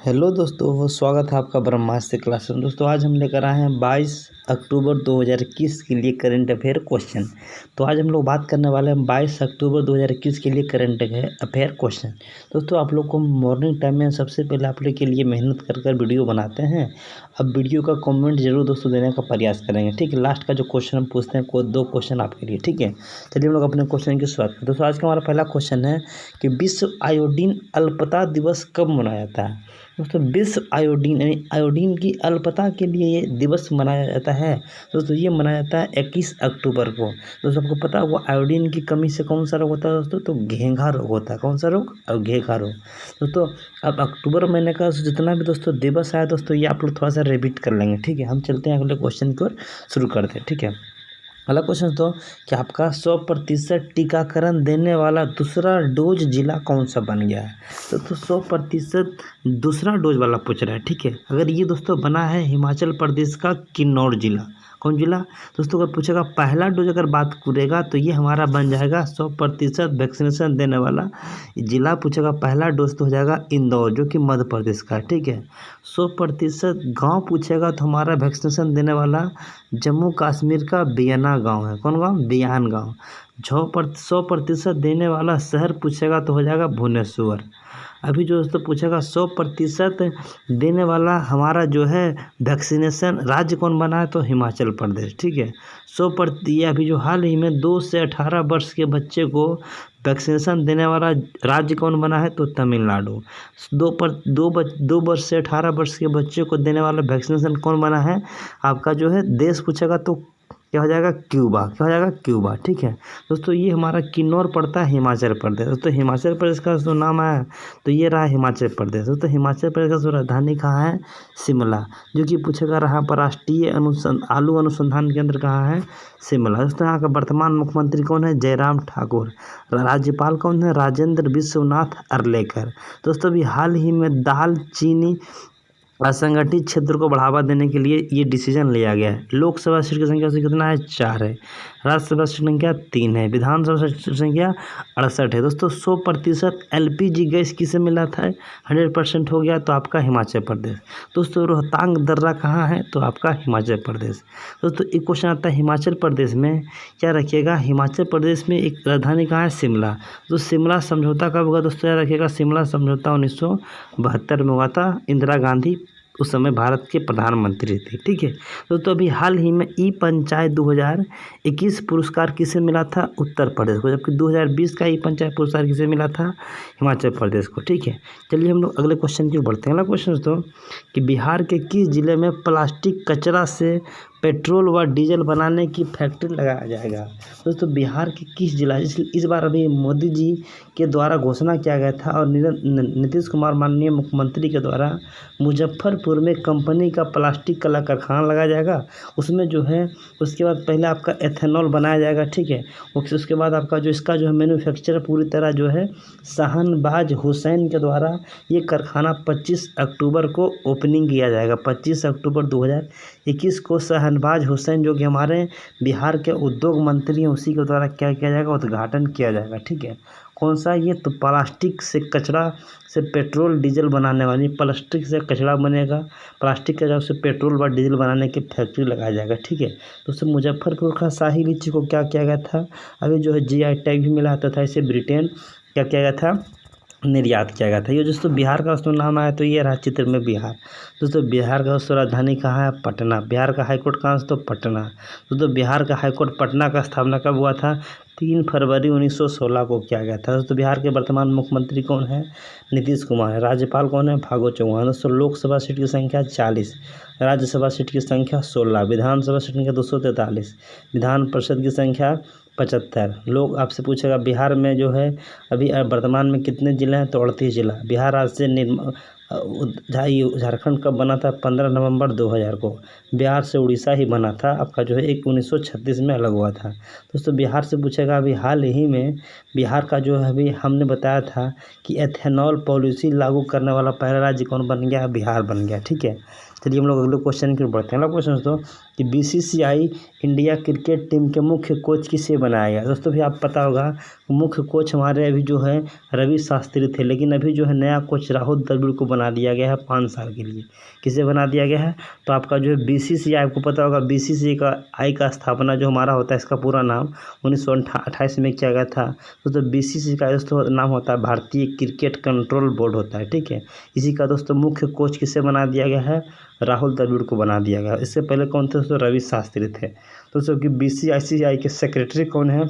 Hello दोस्तों, स्वागत है आपका ब्रह्मास्त्र क्लास में। दोस्तों आज हम लेकर आए हैं 22 अक्टूबर 2021 के लिए करंट अफेयर क्वेश्चन। तो आज हम लोग बात करने वाले हैं 22 अक्टूबर 2021 के लिए करंट अफेयर क्वेश्चन। दोस्तों आप लोग को मॉर्निंग टाइम में सबसे पहले आप लोग के लिए मेहनत कर वीडियो बनाते हैं। अब वीडियो का कॉमेंट जरूर दोस्तों देने का प्रयास करेंगे, ठीक है। लास्ट का जो क्वेश्चन हम पूछते हैं को 2 क्वेश्चन आपके लिए, ठीक है। चलिए हम लोग अपने क्वेश्चन की शुरुआत करते हैं। दोस्तों आज का हमारा पहला क्वेश्चन है कि विश्व आयोडीन अल्पता दिवस कब मनाया जाता है। दोस्तों विश्व आयोडीन यानी आयोडीन की अल्पता के लिए ये दिवस मनाया जाता है। दोस्तों ये मनाया जाता है 21 अक्टूबर को। दोस्तों आपको पता होगा आयोडीन की कमी से कौन सा रोग होता है दोस्तों, तो घेंघा रोग होता है। कौन सा रोग? और घेंघा रोग। दोस्तों अब अक्टूबर महीने का जितना भी दोस्तों दिवस आया दोस्तों ये आप लोग थोड़ा सा रिपीट कर लेंगे, ठीक है। हम चलते हैं अगले क्वेश्चन की ओर शुरू करते हैं, ठीक है। अगला क्वेश्चन तो कि आपका 100% टीकाकरण देने वाला दूसरा डोज जिला कौन सा बन गया है। तो 100% दूसरा डोज वाला पूछ रहा है, ठीक है। अगर ये दोस्तों बना है हिमाचल प्रदेश का किन्नौर जिला। कौन जिला दोस्तों? अगर पूछेगा पहला डोज अगर बात करेगा तो ये हमारा बन जाएगा 100% वैक्सीनेशन देने वाला जिला। पूछेगा पहला डोज तो हो जाएगा इंदौर, जो कि मध्य प्रदेश का है, ठीक है। 100% गाँव पूछेगा तो हमारा वैक्सीनेशन देने वाला जम्मू कश्मीर का बियाना गांव है। कौन गांव? बियान गांव। 100% देने वाला शहर पूछेगा तो हो जाएगा भुवनेश्वर। अभी जो दोस्तों पूछेगा 100% देने वाला हमारा जो है वैक्सीनेशन राज्य कौन बना है, तो हिमाचल प्रदेश, ठीक है। 100% ये अभी जो हाल ही में 2 से 18 वर्ष के बच्चे को वैक्सीनेशन देने वाला राज्य कौन बना है, तो तमिलनाडु। 2 वर्ष से 18 वर्ष के बच्चे को देने वाला वैक्सीनेशन कौन बना है, आपका जो है देश पूछेगा तो क्या हो जाएगा? क्यूबा। क्या हो जाएगा? क्यूबा, ठीक है। दोस्तों ये हमारा किन्नौर पड़ता है हिमाचल प्रदेश। दोस्तों हिमाचल प्रदेश का जो नाम आया तो ये रहा हिमाचल प्रदेश। दोस्तों हिमाचल प्रदेश का जो राजधानी कहाँ है? शिमला, जो कि पूछेगा रहा पर राष्ट्रीय आलू अनुसंधान केंद्र कहाँ है? शिमला। दोस्तों यहाँ का वर्तमान मुख्यमंत्री कौन है? जयराम ठाकुर। राज्यपाल कौन है? राजेंद्र विश्वनाथ अर्लेकर। दोस्तों अभी हाल ही में दाल चीनी असंगठित क्षेत्र को बढ़ावा देने के लिए ये डिसीजन लिया गया है। लोकसभा सीट की संख्या से कितना है? 4 है। राज्यसभा सीट संख्या 3 है। विधानसभा सीट संख्या 68 है। दोस्तों 100% LPG गैस किसे मिला था? 100% हो गया तो आपका हिमाचल प्रदेश। दोस्तों रोहतांग दर्रा कहाँ है? तो आपका हिमाचल प्रदेश। दोस्तों एक क्वेश्चन आता है हिमाचल प्रदेश में क्या रखिएगा, हिमाचल प्रदेश में एक राजधानी कहाँ है? शिमला। तो शिमला समझौता कब हुआ दोस्तों? याद रखिएगा शिमला समझौता 1972 में हुआ था। इंदिरा गांधी उस समय भारत के प्रधानमंत्री थे, ठीक है। तो अभी हाल ही में ई पंचायत 2021 पुरस्कार किसे मिला था? उत्तर प्रदेश को। जबकि 2020 का ई पंचायत पुरस्कार किसे मिला था? हिमाचल प्रदेश को, ठीक है। चलिए हम लोग अगले क्वेश्चन की बढ़ते हैं। अगला क्वेश्चन दोस्तों कि बिहार के किस जिले में प्लास्टिक कचरा से पेट्रोल व डीजल बनाने की फैक्ट्री लगाया जाएगा। दोस्तों बिहार के किस जिला, इस बार अभी मोदी जी के द्वारा घोषणा किया गया था और नीतीश कुमार माननीय मुख्यमंत्री के द्वारा मुजफ्फरपुर में कंपनी का प्लास्टिक का कारखाना लगाया जाएगा। उसमें जो है उसके बाद पहले आपका एथेनॉल बनाया जाएगा, ठीक है। उसके बाद आपका जो इसका जो है मैन्युफैक्चर पूरी तरह जो है शाहनवाज हुसैन के द्वारा ये कारखाना 25 अक्टूबर को ओपनिंग किया जाएगा। 25 अक्टूबर 2021 को शाहनवाज हुसैन जो कि हमारे बिहार के उद्योग मंत्री हैं उसी के द्वारा क्या किया जाएगा? उद्घाटन किया जाएगा, ठीक है। कौन सा? ये तो प्लास्टिक से कचरा से पेट्रोल डीजल बनाने वाली, प्लास्टिक से कचरा बनेगा, प्लास्टिक कचरा से पेट्रोल व डीजल बनाने की फैक्ट्री लगाया जाएगा, ठीक है। दोस्तों मुजफ्फरपुर का शाही लीची को क्या किया गया था? अभी जो है GI टैग भी मिला था इसे ब्रिटेन क्या किया गया था? निर्यात किया गया था। ये दोस्तों बिहार का दोस्तों नाम आया तो ये रहा चित्र में बिहार। दोस्तों बिहार का दोस्तों राजधानी कहाँ है? पटना। बिहार का हाईकोर्ट कहाँ है? तो पटना। दोस्तों बिहार का हाईकोर्ट पटना का स्थापना कब हुआ था? 3 फरवरी 1916 को किया गया था। दोस्तों बिहार के वर्तमान मुख्यमंत्री कौन है? नीतीश कुमार है। राज्यपाल कौन है? फागू चौहान। दोस्तों लोकसभा सीट की संख्या 40, राज्यसभा सीट की संख्या 16, विधानसभा सीट की संख्या 243, विधान परिषद की संख्या 75। लोग आपसे पूछेगा बिहार में जो है अभी वर्तमान में कितने ज़िले हैं? तो 38 जिला। बिहार राज्य से झारखंड कब बना था? 15 नवंबर 2000 को। बिहार से उड़ीसा ही बना था आपका जो है 1936 में अलग हुआ था। दोस्तों बिहार से पूछेगा अभी हाल ही में बिहार का जो है अभी हमने बताया था कि एथेनॉल पॉलिसी लागू करने वाला पहला राज्य कौन बन गया? बिहार बन गया, ठीक है। चलिए हम लोग अगले क्वेश्चन की ओर बढ़ते हैं। अगला क्वेश्चन दोस्तों कि BCCI इंडिया क्रिकेट टीम के मुख्य कोच किसे बनाया गया? दोस्तों भी आप पता होगा मुख्य कोच हमारे अभी जो है रवि शास्त्री थे, लेकिन अभी जो है नया कोच राहुल द्रविड़ को बना दिया गया है 5 साल के लिए। किसे बना दिया गया है? तो आपका जो है BCCI, आपको पता होगा BCCI का स्थापना जो हमारा होता है, इसका पूरा नाम 1928 में किया गया था। दोस्तों BCCI का दोस्तों नाम होता है भारतीय क्रिकेट कंट्रोल बोर्ड होता है, ठीक है। इसी का दोस्तों मुख्य कोच किसे बना दिया गया है? राहुल द्रविड़ को बना दिया गया। इससे पहले कौन थे दोस्तों? रवि शास्त्री थे। दोस्तों कि BCCI के सेक्रेटरी कौन है?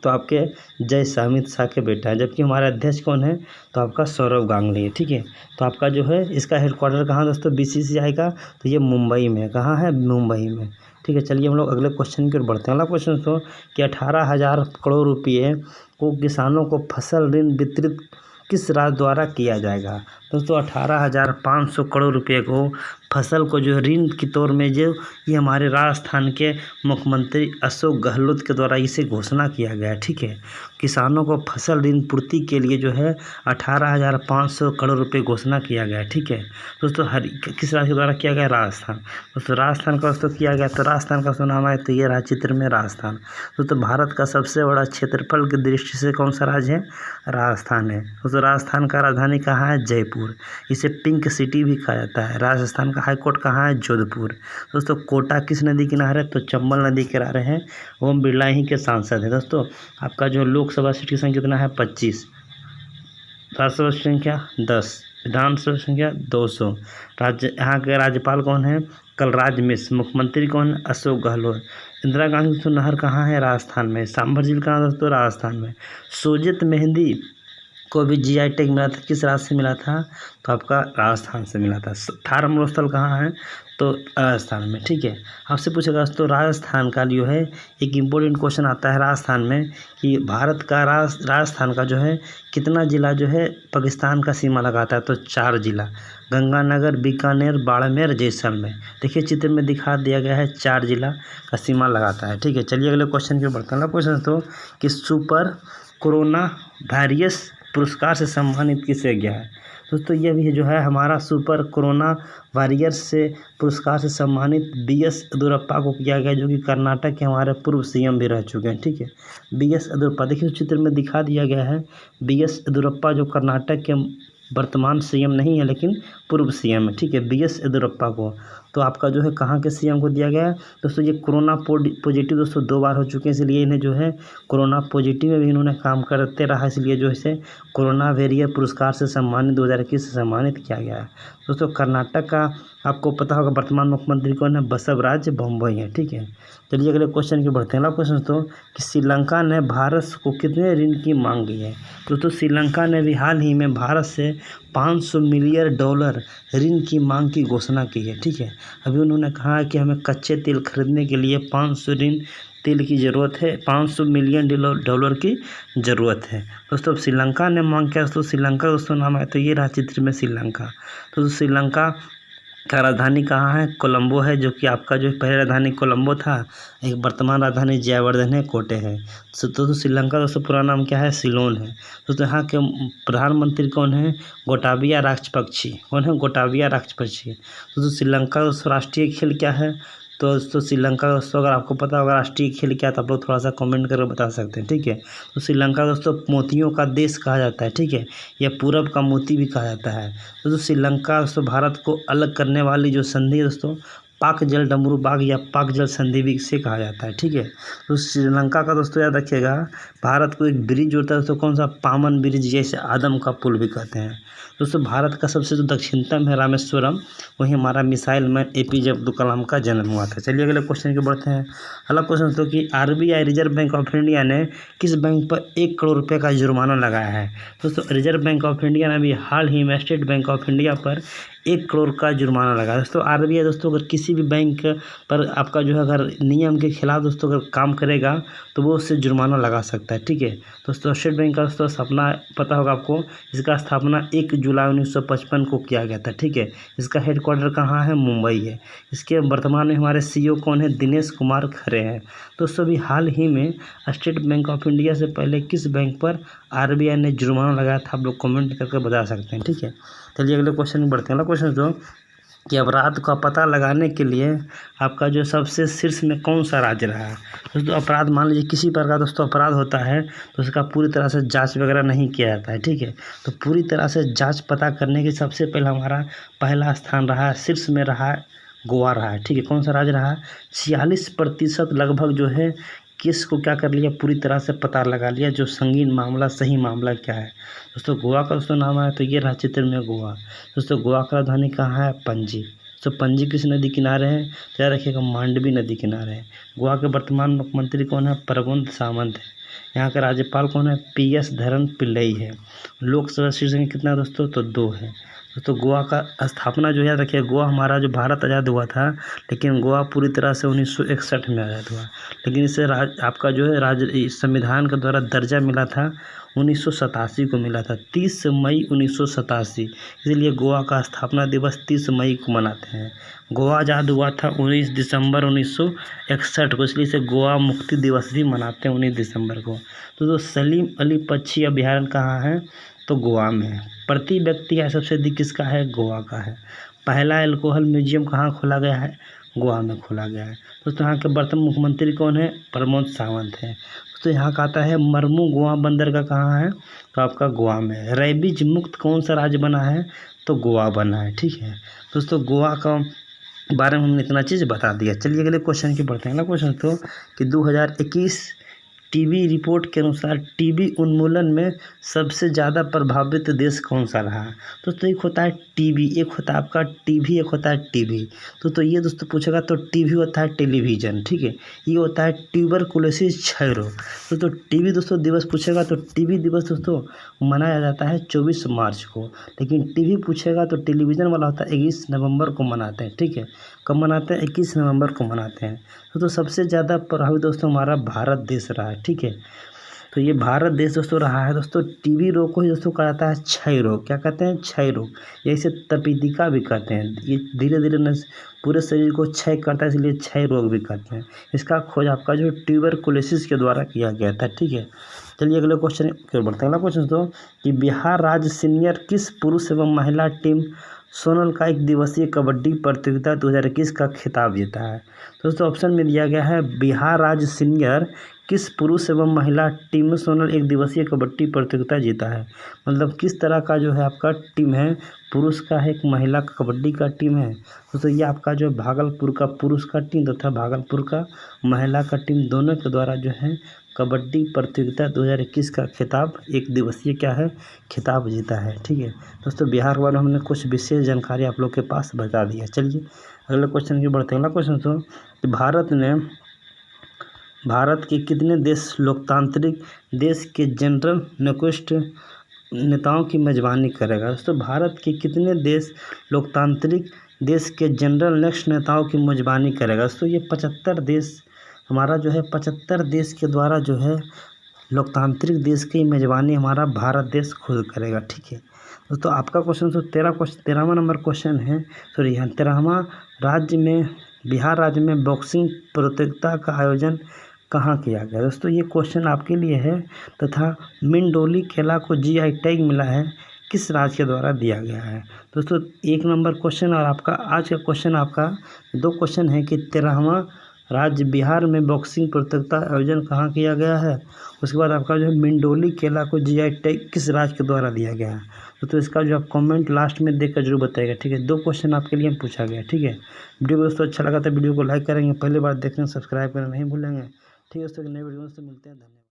तो आपके जय शाह, अमित शाह के बेटा है। जबकि हमारे अध्यक्ष कौन है? तो आपका सौरव गांगुली है, ठीक है। तो आपका जो है इसका हेडक्वार्टर कहाँ दोस्तों BCCI का? तो ये मुंबई में। कहाँ है? मुंबई में, ठीक है। चलिए हम लोग अगले क्वेश्चन की ओर बढ़ते हैं। अगला क्वेश्चन दोस्तों कि 18,000 करोड़ रुपये को किसानों को फसल ऋण वितरित किस राज्य द्वारा किया जाएगा? दोस्तों 18,500 करोड़ रुपये को फसल को जो ऋण के तौर में जो ये हमारे राजस्थान के मुख्यमंत्री अशोक गहलोत के द्वारा इसे घोषणा किया गया है, ठीक है। किसानों को फसल ऋण पूर्ति के लिए जो है 18,500 करोड़ रुपये घोषणा किया गया है, ठीक है। दोस्तों किस राज्य के द्वारा किया गया? राजस्थान। दोस्तों राजस्थान का दोस्तों किया गया, तो राजस्थान का नाम है, तो ये रहा चित्र में राजस्थान। दोस्तों भारत का सबसे बड़ा क्षेत्रफल की दृष्टि से कौन सा राज्य है? राजस्थान है। दोस्तों राजस्थान का राजधानी कहाँ है? जयपुर। इसे पिंक सिटी भी कहा जाता है। राजस्थान का हाईकोर्ट कहाँ है? जोधपुर। दोस्तों कोटा किस नदी किनारे? तो चंबल नदी किनारे है। ओम बिरला ही के सांसद है। दोस्तों आपका जो लोकसभा सीट की संख्या कितना है? 25। राज्यसभा संख्या 10। विधानसभा संख्या 200। यहाँ के राज्यपाल कौन है? कलराज मिश्र। मुख्यमंत्री कौन है? अशोक गहलोत। इंदिरा गांधी दोस्तों नहर कहाँ है? राजस्थान में। सांभर झील कहाँ दोस्तों? राजस्थान में। सोजित मेहंदी को भी GI टैग मिला था, किस राज्य से मिला था? तो आपका राजस्थान से मिला था। थार मरुस्थल कहाँ है? तो राजस्थान में, ठीक है। आपसे पूछेगा दोस्तों राजस्थान का जो है एक इम्पोर्टेंट क्वेश्चन आता है राजस्थान में कि भारत का राजस्थान का जो है कितना ज़िला जो है पाकिस्तान का सीमा लगाता है? तो 4 जिला, गंगानगर, बीकानेर, बाड़मेर, जैसलमेर। देखिए चित्र में दिखा दिया गया है 4 जिला का सीमा लगाता है, ठीक है। चलिए अगले क्वेश्चन की ओर बढ़ते हैं। अगला क्वेश्चन तो कि सुपर कोरोना वायरस पुरस्कार से सम्मानित किसे गया है? दोस्तों ये भी जो है हमारा सुपर कोरोना वारियर्स से पुरस्कार से सम्मानित BS येदियुरप्पा को किया गया, जो कि कर्नाटक के हमारे पूर्व CM भी रह चुके हैं, ठीक है। BS येदियुरप्पा, देखिए चित्र में दिखा दिया गया है BS येदियुरप्पा जो कर्नाटक के वर्तमान CM नहीं है लेकिन पूर्व CM है, ठीक है, BS येदियुरप्पा को। तो आपका जो है कहाँ के CM को दिया गया है? दोस्तों ये कोरोना पॉजिटिव दोस्तों 2 बार हो चुके हैं, इसलिए इन्हें जो है कोरोना पॉजिटिव में भी इन्होंने काम करते रहा, इसलिए जो इसे कोरोना वॉरियर पुरस्कार से सम्मानित 2021 से सम्मानित किया गया है। दोस्तों कर्नाटक का आपको पता होगा वर्तमान मुख्यमंत्री कौन है? बसवराज बोम्मई है, ठीक है। चलिए अगले क्वेश्चन की बढ़ते हैं। अगला क्वेश्चन तो कि श्रीलंका ने भारत को कितने ऋण की मांग की है? दोस्तों श्रीलंका ने भी हाल ही में भारत से $500 मिलियन ऋण की मांग की घोषणा की है, ठीक है। अभी उन्होंने कहा कि हमें कच्चे तेल खरीदने के लिए 500 ऋण तेल की ज़रूरत है, $500 मिलियन की ज़रूरत है। दोस्तों श्रीलंका ने मांग किया, दोस्तों श्रीलंका दोस्तों नाम है, तो ये रहा चित्र में श्रीलंका। तो श्रीलंका का राजधानी कहाँ है? कोलंबो है, जो कि आपका जो पहले राजधानी कोलंबो था, एक वर्तमान राजधानी जयवर्धन है, कोटे है। तो श्रीलंका दोस्तों पूरा नाम क्या है? सिलोन है। दोस्तों यहाँ के प्रधानमंत्री कौन है? गोटाबिया राजपक्षी। कौन है? गोटाबिया राजपक्षी। दोस्तों श्रीलंका दोस्तों राष्ट्रीय खेल क्या है? तो दोस्तों श्रीलंका दोस्तों अगर आपको पता होगा राष्ट्रीय खेल क्या, तो आप लोग थोड़ा सा कमेंट करके बता सकते हैं, ठीक है। तो श्रीलंका दोस्तों मोतियों का देश कहा जाता है, ठीक है, या पूरब का मोती भी कहा जाता है। दोस्तों श्रीलंका दोस्तों भारत को अलग करने वाली जो संधि है दोस्तों पाक जल डमरू बाग या पाक जल संधि भी से कहा जाता है, ठीक है। तो श्रीलंका का दोस्तों याद रखिएगा भारत को एक ब्रिज जोड़ता है दोस्तों, कौन सा? पामन ब्रिज, जैसे आदम का पुल भी कहते हैं। दोस्तों भारत का सबसे जो दक्षिणतम है रामेश्वरम, वहीं हमारा missile man APJ Abdul Kalam का जन्म हुआ था। चलिए अगले क्वेश्चन की बढ़ते हैं। अगला क्वेश्चन दोस्तों कि RBI reserve bank of India ने किस बैंक पर 1 करोड़ रुपये का जुर्माना लगाया है? दोस्तों रिजर्व बैंक ऑफ इंडिया ने अभी हाल ही में स्टेट बैंक ऑफ इंडिया पर 1 करोड़ का जुर्माना लगा। दोस्तों RBI दोस्तों अगर किसी भी बैंक पर आपका जो है अगर नियम के खिलाफ दोस्तों अगर काम करेगा तो वो उससे जुर्माना लगा सकता है, ठीक है। दोस्तों स्टेट बैंक का दोस्तों स्थापना पता होगा आपको, इसका स्थापना 1 जुलाई 1955 को किया गया था, ठीक है। इसका हेडक्वार्टर कहाँ है? मुंबई है। इसके वर्तमान में हमारे CEO कौन है? दिनेश कुमार खरे हैं। दोस्तों अभी हाल ही में स्टेट बैंक ऑफ इंडिया से पहले किस बैंक पर RBI ने जुर्माना लगाया था? आप लोग कमेंट करके बता सकते हैं, ठीक है। चलिए अगले क्वेश्चन में बढ़ते हैं। अगला क्वेश्चन जो कि अपराध का पता लगाने के लिए आपका जो सबसे शीर्ष में कौन सा राज्य रहा है। दोस्तों अपराध मान लीजिए किसी प्रकार का दोस्तों अपराध होता है तो उसका पूरी तरह से जांच वगैरह नहीं किया जाता है, ठीक है। तो पूरी तरह से जांच पता करने के सबसे पहला हमारा पहला स्थान रहा है, शीर्ष में रहा है गोवा रहा है, ठीक है। कौन सा राज्य रहा है, 46% लगभग जो है केस को क्या कर लिया, पूरी तरह से पता लगा लिया जो संगीन मामला सही मामला क्या है। दोस्तों गोवा का दोस्तों नाम आया तो ये रहा चित्र में गोवा। दोस्तों गोवा का राजधानी कहाँ है, पणजी। तो पणजी किस नदी किनारे है, तो याद रखिएगा मांडवी नदी किनारे है। गोवा के वर्तमान मुख्यमंत्री कौन है, प्रमोद सावंत है। यहाँ का राज्यपाल कौन है, PS धरम पिल्लई है। लोकसभा सीट संख्या कितना है दोस्तों, तो 2 है। दोस्तों गोवा का स्थापना जो याद रखिए, गोवा हमारा जो भारत आज़ाद हुआ था, लेकिन गोवा पूरी तरह से 1961 में आज़ाद हुआ, लेकिन इसे आपका जो है राज्य संविधान के द्वारा दर्जा मिला था 1987 को मिला था, 30 मई 1987। इसलिए गोवा का स्थापना दिवस 30 मई को मनाते हैं। गोवा आज़ाद हुआ था 19 दिसंबर 1961 को, इसलिए इसे गोवा मुक्ति दिवस भी मनाते हैं 19 दिसंबर को। तो सलीम अली पक्षी अभयारण्य कहाँ है, तो गोवा में है। प्रति व्यक्ति आय सबसे अधिक किसका है, गोवा का है। पहला एल्कोहल म्यूजियम कहाँ खोला गया है, गोवा में खोला गया है। दोस्तों यहाँ के वर्तमान मुख्यमंत्री कौन है, प्रमोद सावंत है। तो यहाँ का आता है मरमू गोवा बंदरगाह कहाँ है, तो आपका गोवा में है। रेबीज मुक्त कौन सा राज्य बना है, तो गोवा बना है, ठीक है। दोस्तों गोवा का बारे में हमने इतना चीज़ बता दिया। चलिए अगले क्वेश्चन की बढ़ते हैं। अगला क्वेश्चन तो कि 2021 टीबी रिपोर्ट के अनुसार टीबी उन्मूलन में सबसे ज़्यादा प्रभावित देश कौन सा रहा। तो एक होता है टीबी, एक होता है आपका टीवी, एक होता है टीबी। तो ये दोस्तों पूछेगा तो टीवी होता है टेलीविज़न, ठीक है। ये होता है ट्यूबरकुलोसिस क्षय रोग। तो टीबी दोस्तों दिवस पूछेगा तो टीबी दिवस दोस्तों मनाया जाता है 24 मार्च को, लेकिन टीवी पूछेगा तो टेलीविज़न वाला होता है 21 नवंबर को मनाते हैं, ठीक है। कब मनाते हैं, 21 नवंबर को मनाते हैं। तो सबसे ज़्यादा प्रभावित दोस्तों हमारा भारत देश रहा है, ठीक है। तो ये भारत देश दोस्तों रहा है। दोस्तों टीबी रोग को ही दोस्तों कहा जाता है क्षय रोग। क्या कहते हैं, क्षय रोग। या इसे तपेदिका भी कहते हैं। ये धीरे धीरे पूरे शरीर को क्षय करता है, इसलिए क्षय रोग भी कहते हैं। इसका खोज आपका जो ट्यूबरकुलोसिस के द्वारा किया गया था, ठीक है। चलिए अगले क्वेश्चन की ओर बढ़ते हैं। अगला क्वेश्चन दोस्तों कि बिहार राज्य सीनियर किस पुरुष एवं महिला टीम सोनल का 1 दिवसीय कबड्डी प्रतियोगिता 2021 का खिताब जीता है। दोस्तों ऑप्शन में दिया गया है बिहार राज्य सीनियर किस पुरुष एवं महिला टीम सोनल 1 दिवसीय कबड्डी प्रतियोगिता जीता है। मतलब किस तरह का जो है आपका टीम है, पुरुष का है, एक महिला का कबड्डी का टीम है। दोस्तों ये आपका जो भागलपुर का पुरुष का टीम तथा भागलपुर का महिला का टीम दोनों के द्वारा जो है कबड्डी प्रतियोगिता 2021 का खिताब 1 दिवसीय क्या है, खिताब जीता है, ठीक है। दोस्तों बिहार के बारे में हमने कुछ विशेष जानकारी आप लोग के पास बता दी है। चलिए अगले क्वेश्चन की बढ़ते हैं। अगला क्वेश्चन तो भारत के कितने देश लोकतांत्रिक देश के जनरल निकृष्ट नेताओं की मेजबानी करेगा। दोस्तों भारत के कितने देश लोकतांत्रिक देश के जनरल नेक्स्ट नेताओं की मेजबानी करेगा। दोस्तों ये 75 देश हमारा जो है 75 देश के द्वारा जो है लोकतांत्रिक देश की मेजबानी हमारा भारत देश खुद करेगा, ठीक है। दोस्तों आपका क्वेश्चन तो 13वां नंबर क्वेश्चन है, सॉरी यहाँ 13वां राज्य में बिहार राज्य में बॉक्सिंग प्रतियोगिता का आयोजन कहाँ किया गया। दोस्तों ये क्वेश्चन आपके लिए है। तथा मिंडोली खेला को GI टैग मिला है किस राज्य के द्वारा दिया गया है। दोस्तों 1 नंबर क्वेश्चन और आपका आज का क्वेश्चन आपका 2 क्वेश्चन है कि 13वां राज्य बिहार में बॉक्सिंग प्रतियोगिता आयोजन कहाँ किया गया है। उसके बाद आपका जो है मिंडोली केला को GI टैग किस राज्य के द्वारा दिया गया है। तो इसका जो आप कमेंट लास्ट में देकर जरूर बताइएगा, ठीक है। 2 क्वेश्चन आपके लिए पूछा गया, ठीक है। वीडियो को दोस्तों अच्छा लगा तो वीडियो को लाइक करेंगे, पहली बार देखने सब्सक्राइब करना नहीं भूलेंगे, ठीक है दोस्तों। नए वीडियो से मिलते हैं, धन्यवाद।